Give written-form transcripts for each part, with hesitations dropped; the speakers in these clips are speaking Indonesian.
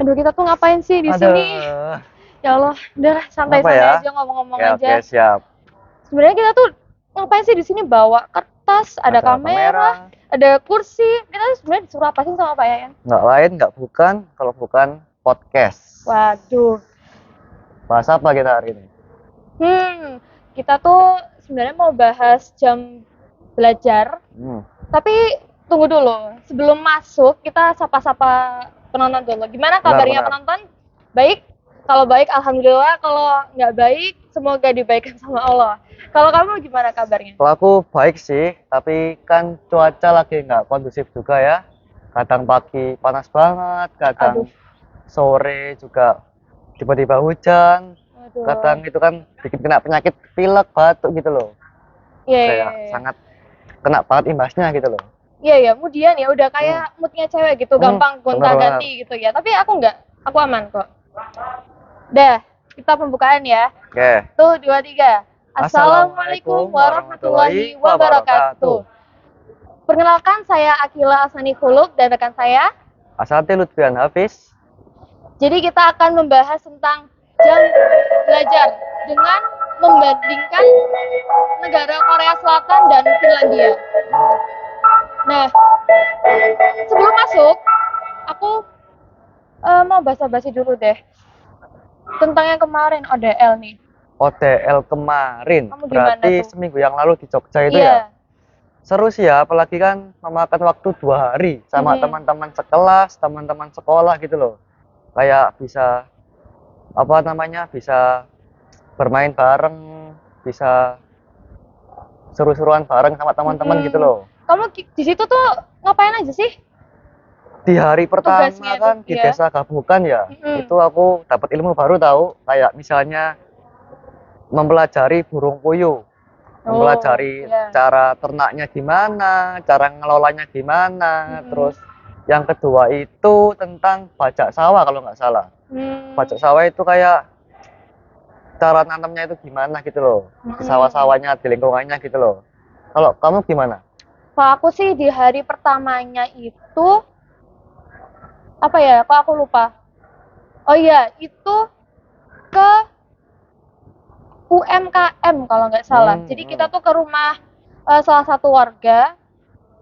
Aduh, kita tuh ngapain sih di sini? Aduh. Ya Allah, udah santai-santai ya? aja ngomong-ngomong Oke, aja. oke, siap. Sebenarnya kita tuh ngapain sih di sini bawa kertas, ada kamera, ada kursi. Kita tuh sebenarnya disuruh apa sih sama Pak Yayan? Nggak lain, nggak bukan, kalau bukan podcast. Waduh. Bahas apa kita hari ini? Kita tuh sebenarnya mau bahas jam belajar. Tapi tunggu dulu, sebelum masuk kita sapa-sapa penonton dulu. Gimana kabarnya penonton? Baik? Kalau baik, alhamdulillah. Kalau nggak baik, semoga dibaikan sama Allah. Kalau kamu gimana kabarnya? Kalau aku baik sih, tapi kan cuaca lagi nggak kondusif juga ya. Kadang pagi panas banget, kadang sore juga tiba-tiba hujan. Kadang itu kan bikin kena penyakit pilek, batuk gitu loh. Kayak sangat kena banget imbasnya gitu loh. Iya, kemudian ya udah kayak moodnya cewek gitu, gampang gonta-ganti gitu ya. Tapi aku nggak, aku aman kok. Dah, kita pembukaan ya. Oke. Tuh, 2, 3. Assalamualaikum warahmatullahi wabarakatuh. Perkenalkan, saya Akila Asani Khuluk dan rekan saya Asante Lutfian Hafiz. Jadi kita akan membahas tentang jam belajar dengan membandingkan negara Korea Selatan dan Finlandia. Nah, sebelum masuk, aku mau basa-basi dulu deh tentang yang kemarin ODL nih. ODL kemarin? Kamu berarti seminggu yang lalu di Jogja itu ya? Seru sih ya, apalagi kan memakan waktu 2 hari sama teman-teman sekelas, teman-teman sekolah gitu loh. Kayak bisa bisa bermain bareng, bisa seru-seruan bareng sama teman-teman gitu loh. Kamu di situ tuh ngapain aja sih? Di hari pertama kan di desa Gabukan ya, itu aku dapat ilmu baru tahu, kayak misalnya mempelajari burung puyuh, mempelajari cara ternaknya gimana, cara ngelolanya gimana. Terus yang kedua itu tentang bajak sawah kalau nggak salah. Bajak sawah itu kayak cara nanamnya itu gimana gitu loh, di sawah-sawahnya, di lingkungannya gitu loh. Kalau kamu gimana? Kalau aku sih di hari pertamanya itu apa ya? Kok aku lupa? Oh iya, itu ke UMKM kalau nggak salah. Jadi kita tuh ke rumah salah satu warga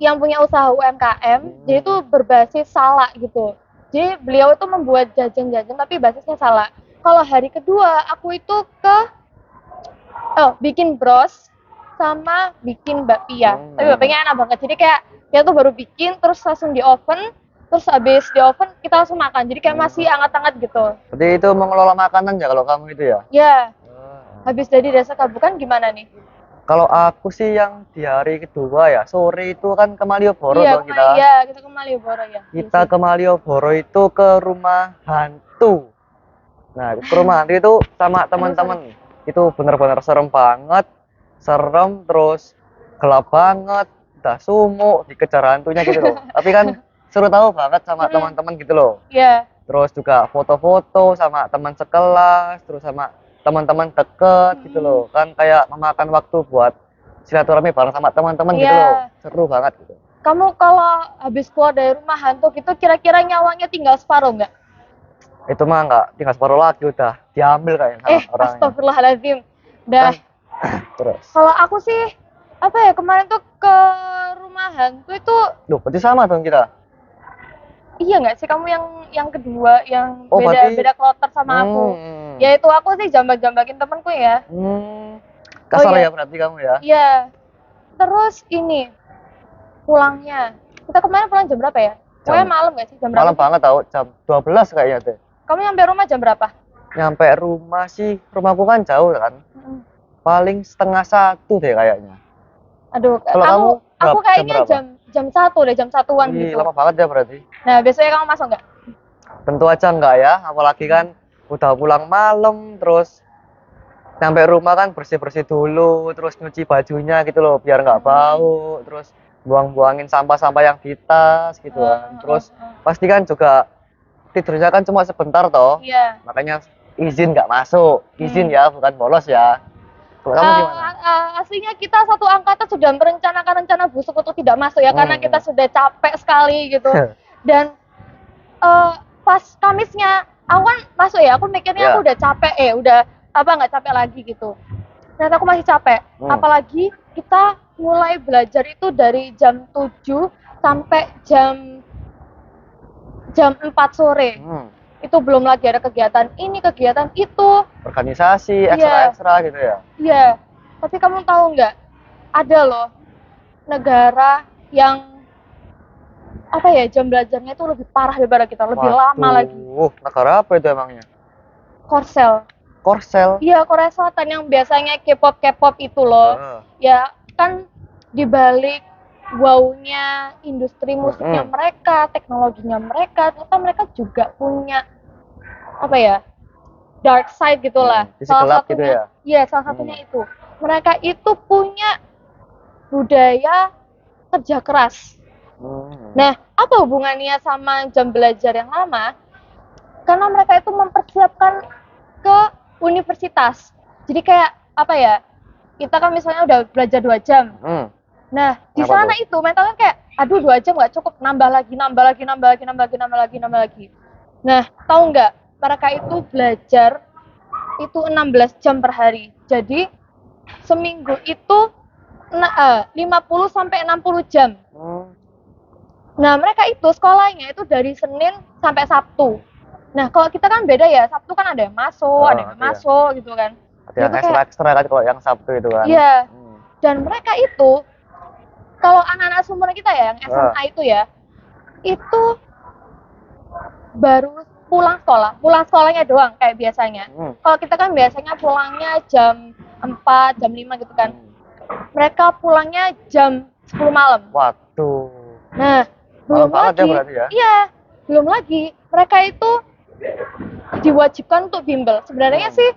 yang punya usaha UMKM. Jadi itu berbasis salak gitu. Jadi beliau itu membuat jajan-jajan tapi basisnya salak. Kalau hari kedua aku itu ke bikin bros sama bikin bakpia. Tapi bakpianya enak banget. Jadi kayak kita tuh baru bikin terus langsung di oven. Terus habis di oven kita langsung makan. Jadi kayak masih hangat-hangat gitu. Berarti itu mengelola makanan ya kalau kamu itu ya? Ya. Habis dari desa Gabukan gimana nih? Kalau aku sih yang di hari kedua ya, sore itu kan ke Malioboro kita. Iya, kita ke Malioboro ya. Kita ke Malioboro itu ke rumah hantu. Nah, ke rumah hantu itu sama teman-teman. Itu benar-benar serem banget. Serem, terus gelap banget, udah sumuk, dikejar hantunya gitu loh. Tapi kan seru tahu banget sama teman-teman gitu loh. Iya. Terus juga foto-foto sama teman sekelas, terus sama teman-teman deket gitu loh. Kan kayak memakan waktu buat silaturahmi bareng sama teman-teman gitu loh. Seru banget gitu. Kamu kalau habis keluar dari rumah hantu gitu kira-kira nyawanya tinggal separuh nggak? Itu mah nggak tinggal separuh lagi, udah diambil kayaknya sama orangnya. Astagfirullahaladzim. Dah. Terus. Kalau aku sih apa ya, kemarin tuh ke rumah hantu itu. Loh, berarti sama dong kita. Iya nggak sih, kamu yang kedua yang beda kloter sama aku. Ya itu aku sih jambak-jambakin temanku ya. Kasar ya berarti kamu ya. Iya. Terus ini pulangnya. Kita kemarin pulang jam berapa ya? Pokoknya malam nggak sih? Jam berapa? Malam banget tau, jam 12 kayaknya deh. Kamu nyampe rumah jam berapa? Nyampe rumah sih, rumahku kan jauh kan. Paling 12:30 deh kayaknya. Aduh, kalau aku kayaknya jam 1 deh, jam 1-an gitu. Lama banget ya berarti. Nah, besoknya kamu masuk nggak? Tentu aja nggak ya, apalagi kan udah pulang malam, terus sampai rumah kan bersih-bersih dulu, terus nyuci bajunya gitu loh, biar nggak bau, terus buang-buangin sampah-sampah yang di tas gitu kan. Terus pasti kan juga tidurnya kan cuma sebentar toh. Iya. Makanya izin nggak masuk, izin ya, bukan bolos ya. Kalau kamu gimana? Aslinya kita satu angkatan sudah merencanakan rencana busuk untuk tidak masuk ya, karena kita sudah capek sekali gitu. Dan pas Kamisnya aku kan masuk ya, aku mikirnya aku udah capek, udah nggak capek lagi gitu. Ternyata aku masih capek. Apalagi kita mulai belajar itu dari jam 7 sampai jam 4 sore. Itu belum lagi ada kegiatan ini, kegiatan itu. Organisasi, ekstra-ekstra gitu ya? Iya. Tapi kamu tahu nggak? Ada loh negara yang jam belajarnya itu lebih parah daripada kita, lebih lama lagi. Negara apa itu emangnya? Korsel. Iya, Korea Selatan yang biasanya K-pop itu loh. Ya kan dibalik wow-nya industri musiknya mereka, teknologinya mereka, ternyata mereka juga punya dark side gitulah. Salah satunya gitu ya? Iya, salah satunya itu. Mereka itu punya budaya kerja keras. Nah, apa hubungannya sama jam belajar yang lama? Karena mereka itu mempersiapkan ke universitas. Jadi kayak kita kan misalnya udah belajar 2 jam. Nah, di sana itu mentalnya kayak, aduh 2 jam nggak cukup, nambah lagi. Nah, tahu nggak? Mereka itu belajar itu 16 jam per hari. Jadi seminggu itu 50 sampai 60 jam. Nah, mereka itu sekolahnya itu dari Senin sampai Sabtu. Nah, kalau kita kan beda ya, Sabtu kan ada yang masuk, ada yang masuk gitu kan. Ada yang ekstra kan kalau yang Sabtu itu kan. Iya. Dan mereka itu, kalau anak-anak seumuran kita ya, yang SMA itu ya, itu baru pulang sekolahnya doang kayak biasanya. Kalau kita kan biasanya pulangnya jam 4, jam 5 gitu kan. Mereka pulangnya jam 10 malam. Waduh. Nah, belum lagi. Iya, belum lagi. Mereka itu diwajibkan untuk bimbel. Sebenarnya sih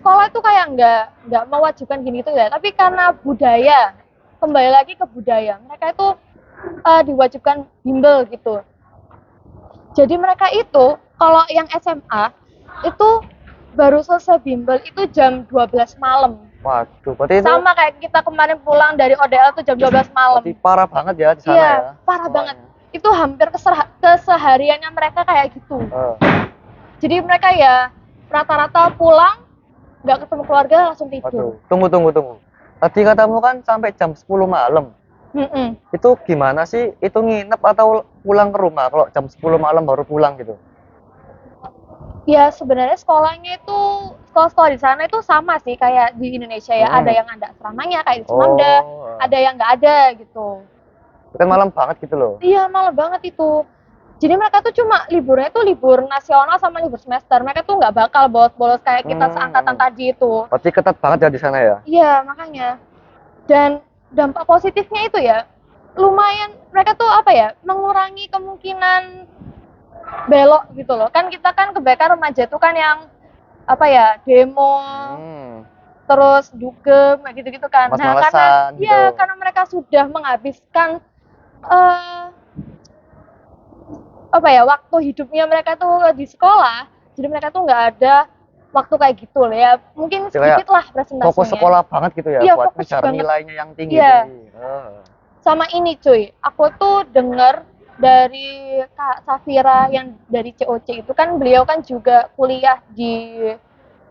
sekolah itu kayak nggak mewajibkan gini gitu ya. Tapi karena budaya, kembali lagi ke budaya, mereka itu diwajibkan bimbel gitu. Jadi mereka itu kalau yang SMA itu baru selesai bimbel itu jam 12 malam. Waduh, berarti itu sama kayak kita kemarin pulang dari ODL tuh jam 12 malam. Berarti parah banget ya di sana ya. ya. Parah banget. Itu hampir kesehariannya mereka kayak gitu. Jadi mereka ya rata-rata pulang nggak ketemu keluarga langsung tidur. Waduh, tunggu. Tadi katamu kan sampai jam 10 malam. Itu gimana sih? Itu nginep atau pulang ke rumah kalau jam 10 malam baru pulang gitu? Ya sebenarnya sekolahnya itu sekolah-sekolah di sana itu sama sih kayak di Indonesia ya. Ada yang ada asramanya kayak di Semanda, ada yang nggak ada gitu. Kan malam banget gitu loh. Iya malam banget itu. Jadi mereka tuh cuma liburnya tuh libur nasional sama libur semester. Mereka tuh nggak bakal bolos-bolos kayak kita seangkatan tadi itu. Berarti ketat banget ya di sana ya? Iya makanya. Dan dampak positifnya itu ya lumayan mereka tuh mengurangi kemungkinan belok gitu loh. Kan kita kan kebanyakan remaja itu kan yang demo, terus dugem kayak gitu-gitu kan. Nah, karena mereka sudah menghabiskan waktu hidupnya mereka tuh di sekolah, jadi mereka tuh nggak ada waktu kayak gitu loh ya. Mungkin sedikit lah presentasenya. Fokus sekolah banget gitu ya, buat ngejar nilainya yang tinggi. Iya. Sama ini cuy, aku tuh dengar dari Kak Safira yang dari COC itu kan beliau kan juga kuliah di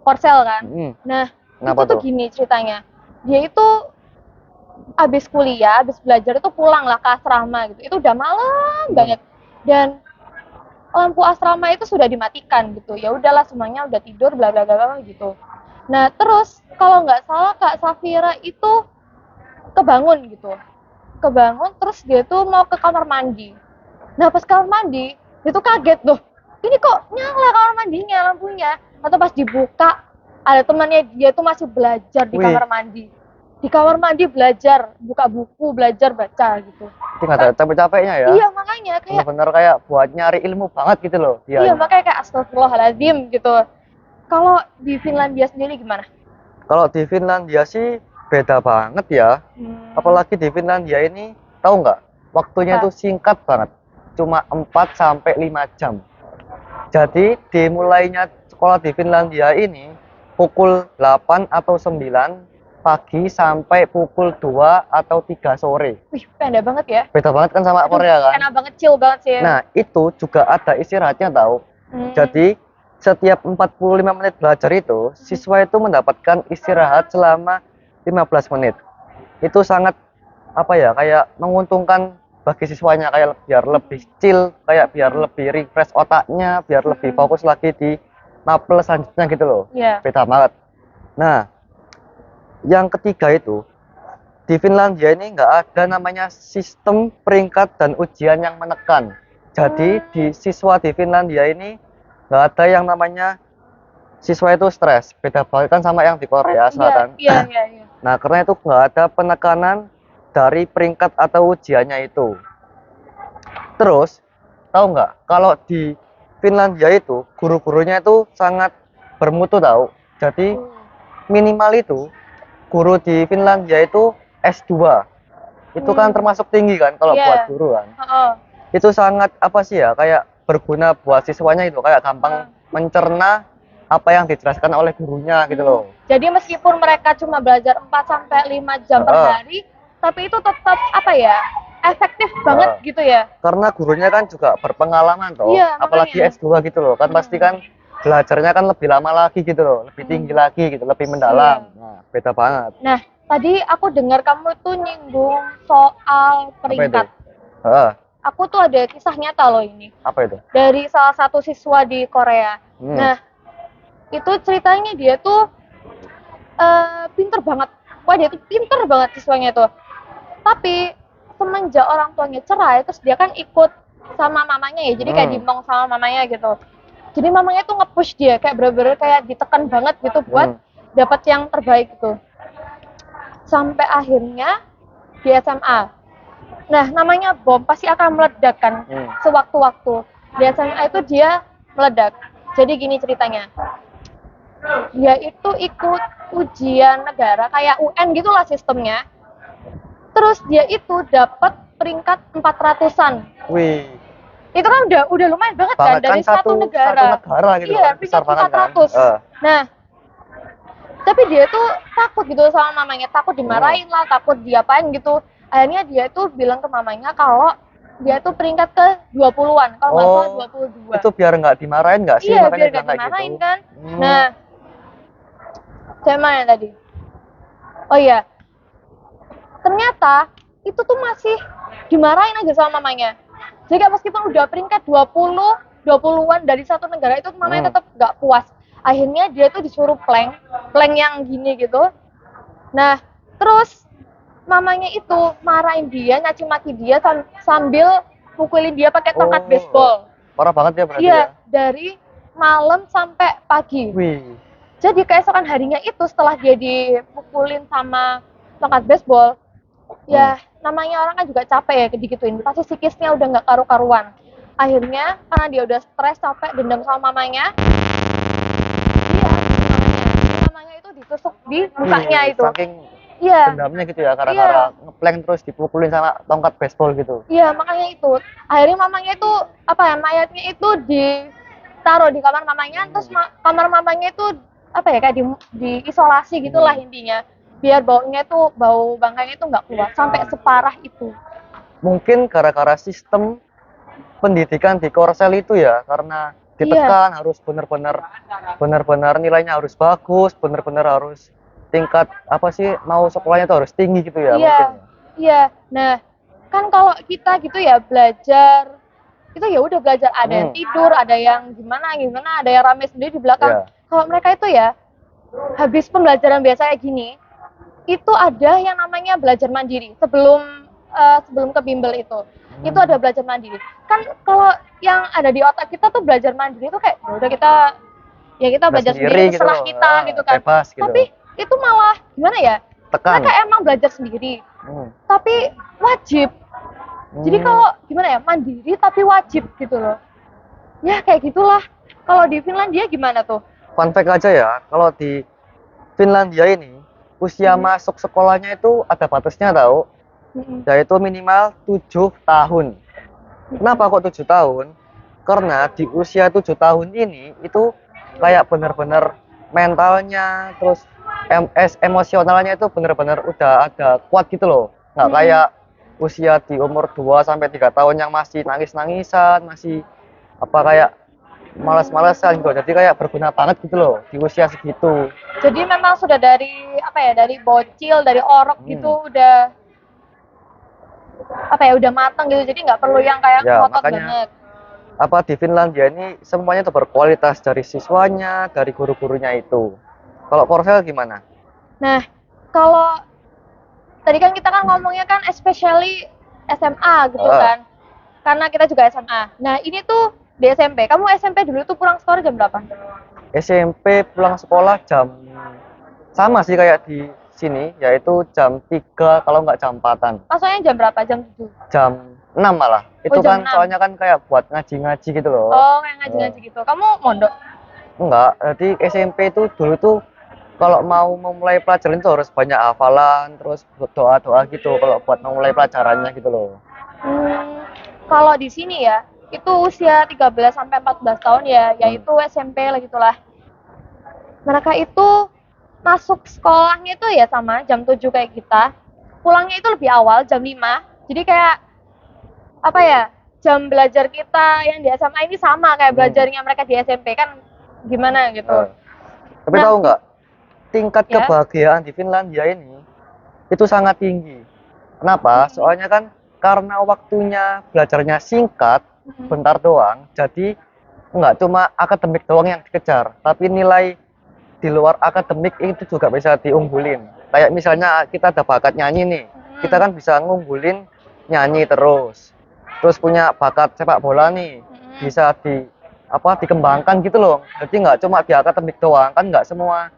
Korsel kan. Nah, itu tuh gini ceritanya. Dia itu habis kuliah, habis belajar itu pulang lah ke asrama gitu. Itu udah malam banget. Dan lampu asrama itu sudah dimatikan gitu. Ya udahlah semuanya udah tidur bla bla bla gitu. Nah, terus kalau nggak salah Kak Safira itu kebangun terus dia tuh mau ke kamar mandi. Nah pas kamar mandi dia tuh kaget loh, ini kok nyala kamar mandinya lampunya. Atau pas dibuka ada temannya dia tuh masih belajar di kamar mandi. Di kamar mandi belajar, buka buku, belajar baca gitu. Itu nggak ada capek-capeknya ya? Iya makanya kayak bener-bener kayak buat nyari ilmu banget gitu loh dia. Iya makanya kayak astagfirullahaladzim gitu. Kalau di Finlandia sendiri gimana? Kalau di Finlandia sih beda banget ya. Apalagi di Finlandia ini, tahu nggak? Waktunya itu singkat banget. Cuma 4-5 jam. Jadi dimulainya sekolah di Finlandia ini pukul 8 atau 9 pagi sampai pukul 2 atau 3 sore. Wih, pendek banget ya. Beda banget kan sama Korea kan? Enak banget, chill banget sih. Nah, itu juga ada istirahatnya tahu. Jadi, setiap 45 menit belajar itu, siswa itu mendapatkan istirahat selama 15 menit. Itu sangat apa ya, kayak menguntungkan bagi siswanya, kayak biar lebih chill, kayak biar lebih refresh otaknya, biar lebih fokus lagi di mapel selanjutnya gitu loh. Beda banget. Nah, yang ketiga itu, di Finlandia ini nggak ada namanya sistem peringkat dan ujian yang menekan. Jadi di siswa di Finlandia ini nggak ada yang namanya siswa itu stres. Beda banget kan sama yang di Korea Selatan. Iya. Nah, karena itu nggak ada penekanan dari peringkat atau ujiannya itu. Terus, tahu nggak, kalau di Finlandia itu, guru-gurunya itu sangat bermutu tahu. Jadi, minimal itu, guru di Finlandia itu S2. Itu kan termasuk tinggi kan, kalau buat guru kan. Itu sangat, apa sih ya, kayak berguna buat siswanya itu, kayak gampang mencerna apa yang dijelaskan oleh gurunya gitu loh. Jadi meskipun mereka cuma belajar 4-5 jam per hari, tapi itu tetap apa ya, efektif banget gitu ya. Karena gurunya kan juga berpengalaman toh, apalagi S2 gitu loh. Kan pasti kan belajarnya kan lebih lama lagi gitu loh, lebih tinggi lagi gitu, lebih mendalam. Nah, beda banget. Nah, tadi aku dengar kamu tuh nyinggung soal peringkat. Aku tuh ada kisah nyata loh ini. Apa itu? Dari salah satu siswa di Korea. Nah, itu ceritanya dia tuh pinter banget. Wah, dia tuh pinter banget siswanya tuh. Tapi semenjak orang tuanya cerai, terus dia kan ikut sama mamanya ya. Jadi kayak dimong sama mamanya gitu. Jadi mamanya tuh nge-push dia, kayak bener-bener kayak ditekan banget gitu buat dapat yang terbaik gitu. Sampai akhirnya di SMA. Nah, namanya bom pasti akan meledak kan sewaktu-waktu. Di SMA itu dia meledak. Jadi gini ceritanya. Dia itu ikut ujian negara kayak UN gitulah sistemnya. Terus dia itu dapat peringkat 400-an. Wih. Itu kan udah lumayan banget kan dari satu negara. Satu negara gitu. Iya, peringkat 400. Kan? Nah, tapi dia tuh takut gitu sama mamanya, takut dimarahin lah, takut diapain gitu. Akhirnya dia tuh bilang ke mamanya kalau dia tuh peringkat ke 20-an, kalau nggak salah 22. Itu biar nggak dimarahin nggak sih? Iya, biar nggak dimarahin gitu. Kan. Nah, saya mana tadi? Oh iya, ternyata itu tuh masih dimarahin aja sama mamanya. Jadi meskipun udah peringkat 20-an dari satu negara itu mamanya tetap nggak puas. Akhirnya dia tuh disuruh plank yang gini gitu. Nah, terus mamanya itu marahin dia, nyaci maki dia sambil pukulin dia pakai tongkat baseball. Parah banget ya berarti. Iya, dari malam sampai pagi. Wih. Jadi keesokan harinya itu setelah dia dipukulin sama tongkat baseball, ya namanya orang kan juga capek ya digituin. Pasti psikisnya udah nggak karu-karuan. Akhirnya karena dia udah stres, capek, dendam sama mamanya, mamanya itu ditusuk di mukanya itu. Saking dendamnya gitu ya, karena ngeplank terus dipukulin sama tongkat baseball gitu. Iya, makanya itu. Akhirnya mamanya itu apa ya, mayatnya itu ditaruh di kamar mamanya, terus kamar mamanya itu apa ya, kayak diisolasi gitulah intinya, biar bau bangkainya itu nggak keluar sampai separah itu. Mungkin gara-gara sistem pendidikan di Korsel itu ya, karena ditekan harus benar-benar nilainya harus bagus, benar-benar harus tingkat apa sih, mau sekolahnya tuh harus tinggi gitu ya. Iya. Nah, kan kalau kita gitu ya belajar itu ya udah belajar, ada yang tidur, ada yang gimana, ada yang rame sendiri di belakang. Kalau mereka itu ya habis pembelajaran biasa kayak gini, itu ada yang namanya belajar mandiri sebelum ke bimbel itu. Itu ada belajar mandiri. Kan kalau yang ada di otak kita tuh belajar mandiri itu kayak udah kita belajar sendiri gitu, setelah kita gitu kan. Bebas, gitu. Tapi itu malah gimana ya? Tekan. Mereka emang belajar sendiri. Tapi wajib. Jadi kalau gimana ya? Mandiri tapi wajib gitu loh. Ya kayak gitulah. Kalau di Finlandia gimana tuh? Fun fact aja ya, kalau di Finlandia ini usia masuk sekolahnya itu ada batasnya tahu. Yaitu minimal 7 tahun. Kenapa kok 7 tahun? Karena di usia 7 tahun ini itu kayak benar-benar mentalnya, terus emosionalnya itu bener-bener udah ada kuat gitu loh, nggak kayak usia di umur 2 sampai 3 tahun yang masih nangis-nangisan, masih apa kayak malas-malasan gitu. Jadi kayak berguna banget gitu loh di usia segitu. Jadi memang sudah dari apa ya, dari bocil, dari orok gitu udah apa ya, udah matang gitu. Jadi nggak perlu yang kayak Ya, ngotot makanya banget. apa di Finlandia ini semuanya itu berkualitas, dari siswanya, dari guru-gurunya itu. Kalau Korsel gimana? Nah, kalau tadi kan kita kan ngomongnya kan especially SMA gitu kan. Karena kita juga SMA. Nah, ini tuh di SMP. Kamu SMP dulu tuh pulang sekolah jam berapa? SMP pulang sekolah jam sama sih kayak di sini, yaitu jam 3 kalau nggak jam 4-an. Maksudnya jam berapa? Jam 7? Jam 6 malah. Itu jam kan 6. soalnya kan kayak buat ngaji-ngaji gitu loh. Oh, kayak ngaji-ngaji gitu. Kamu mondok? Enggak, jadi SMP itu dulu tuh kalau mau memulai pelajaran itu harus banyak hafalan, terus doa-doa gitu kalau buat memulai pelajarannya gitu loh. Kalau di sini ya, itu usia 13 sampai 14 tahun ya, yaitu SMP lah gitulah. Mereka itu masuk sekolahnya itu ya sama jam 7 kayak kita. Pulangnya itu lebih awal jam 5. Jadi kayak apa ya? Jam belajar kita yang di SMA ini sama kayak belajarnya mereka di SMP kan gimana gitu. Tapi tahu nggak, tingkat kebahagiaan di Finlandia ini itu sangat tinggi. Kenapa? Soalnya kan karena waktunya belajarnya singkat, bentar doang, jadi nggak cuma akademik doang yang dikejar, tapi nilai di luar akademik itu juga bisa diunggulin. Kayak misalnya kita ada bakat nyanyi nih, kita kan bisa ngumpulin nyanyi terus punya bakat sepak bola nih, bisa dikembangkan gitu loh. Jadi nggak cuma di akademik doang, kan nggak semua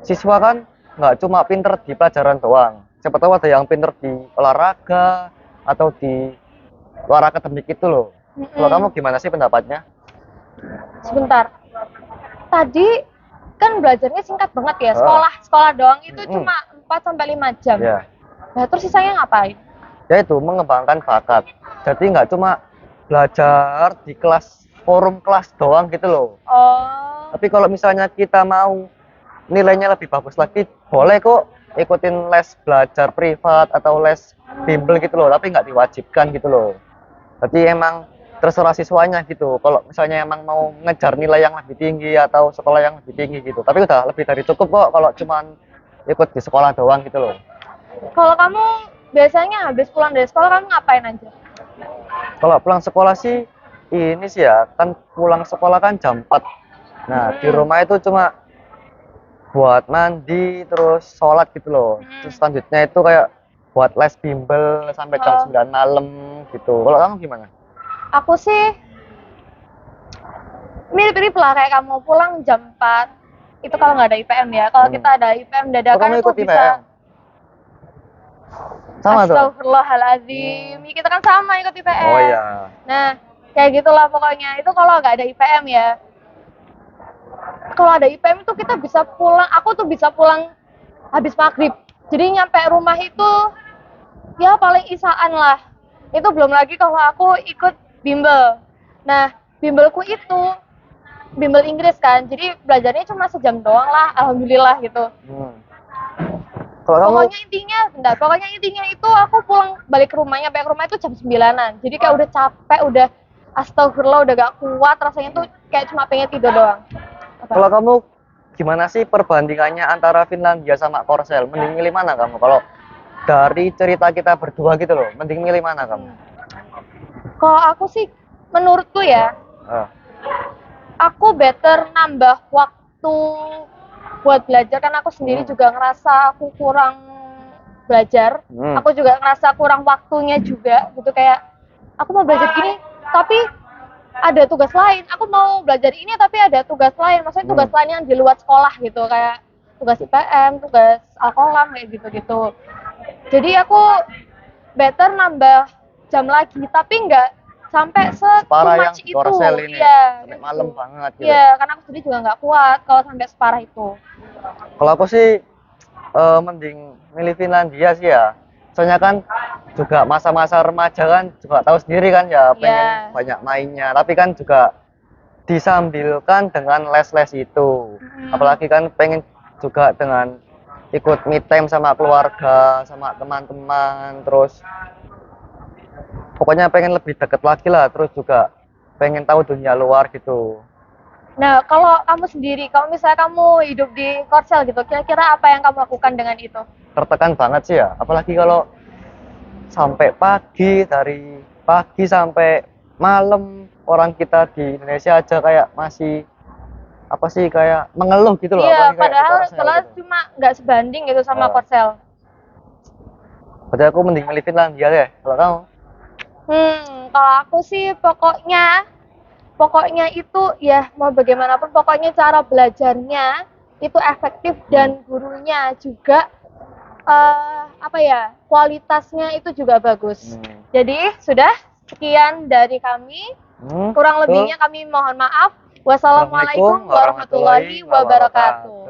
siswa kan nggak cuma pinter di pelajaran doang. Siapa tahu ada yang pinter di olahraga atau di luar akademik itu loh. Kalau kamu gimana sih pendapatnya? Sebentar, tadi kan belajarnya singkat banget ya, sekolah doang itu cuma 4 sampai 5 jam. Nah, terus sisanya ngapain? Ya itu, mengembangkan bakat. Jadi nggak cuma belajar di kelas, forum kelas doang gitu loh. Tapi kalau misalnya kita mau nilainya lebih bagus lagi, boleh kok ikutin les belajar privat atau les bimbel gitu loh, tapi nggak diwajibkan gitu loh. Jadi emang terserah siswanya gitu, kalau misalnya emang mau ngejar nilai yang lebih tinggi atau sekolah yang lebih tinggi gitu. Tapi udah lebih dari cukup kok kalau cuman ikut di sekolah doang gitu loh. Kalau kamu biasanya habis pulang dari sekolah kamu ngapain aja? Kalau pulang sekolah sih ini sih ya, kan pulang sekolah kan jam 4. Nah, di rumah itu cuma buat mandi terus sholat gitu loh. Terus selanjutnya itu kayak buat les bimbel sampai jam 9 malam gitu. Kalau kamu gimana? Aku sih mirip-mirip lah kayak kamu, pulang jam 4. Itu kalau nggak ada IPM ya. Kalau kita ada IPM dadakan kamu ikut itu IPM? bisa. Sama tuh? Astagfirullahaladzim. Kita kan sama ikut IPM. Oh iya. Nah, kayak gitulah pokoknya. Itu kalau nggak ada IPM ya. Kalau ada IPM itu kita bisa pulang. Aku tuh bisa pulang habis maghrib. Jadi nyampe rumah itu ya paling isaan lah. Itu belum lagi kalau aku ikut bimbel. Nah, bimbelku itu bimbel Inggris kan. Jadi belajarnya cuma sejam doang lah. Alhamdulillah gitu. Pokoknya intinya itu aku pulang balik ke rumahnya, sampai ke rumah itu jam 9-an. Jadi kayak udah capek, udah astagfirullah, udah gak kuat, rasanya tuh kayak cuma pengen tidur doang. Kalau kamu gimana sih perbandingannya antara Finlandia sama Korsel? Mending milih mana kamu? Kalau dari cerita kita berdua gitu loh, mending milih mana kamu? Kalau aku sih, menurutku ya, aku better nambah waktu buat belajar, karena aku sendiri juga ngerasa aku kurang belajar. Aku juga ngerasa kurang waktunya juga gitu, kayak aku mau belajar gini tapi ada tugas lain, aku mau belajar ini tapi ada tugas lain, maksudnya tugas lain yang di luar sekolah gitu, kayak tugas IPM, tugas alkolam kayak gitu-gitu. Jadi aku better nambah jam lagi, tapi nggak sampai separah yang itu. Korsel ini, ya, sampai malam banget gitu. Iya, karena aku sendiri juga nggak kuat kalau sampai separah itu. Kalau aku sih mending milih Finlandia sih ya. Soalnya kan juga masa-masa remaja kan juga tahu sendiri kan ya, pengen banyak mainnya. Tapi kan juga disambilkan dengan les-les itu. Apalagi kan pengen juga dengan ikut me time sama keluarga, sama teman-teman, terus pokoknya pengen lebih deket lagi lah, terus juga pengen tahu dunia luar gitu. Nah, kalau kamu sendiri, kalau misalnya kamu hidup di Korsel gitu, kira-kira apa yang kamu lakukan dengan itu? Tertekan banget sih ya, apalagi kalau sampai pagi, dari pagi sampai malam, orang kita di Indonesia aja kayak masih apa sih, kayak mengeluh gitu loh. Iya, Apalagi kayak di padahal Korsel gitu. cuma nggak sebanding gitu sama Korsel. Berarti aku mending milih Finlandia deh, kalau kamu? Kalau aku sih pokoknya itu ya mau bagaimanapun pokoknya cara belajarnya itu efektif dan gurunya juga apa ya, kualitasnya itu juga bagus. Jadi sudah sekian dari kami. Kurang lebihnya kami mohon maaf. Wassalamualaikum warahmatullahi wabarakatuh.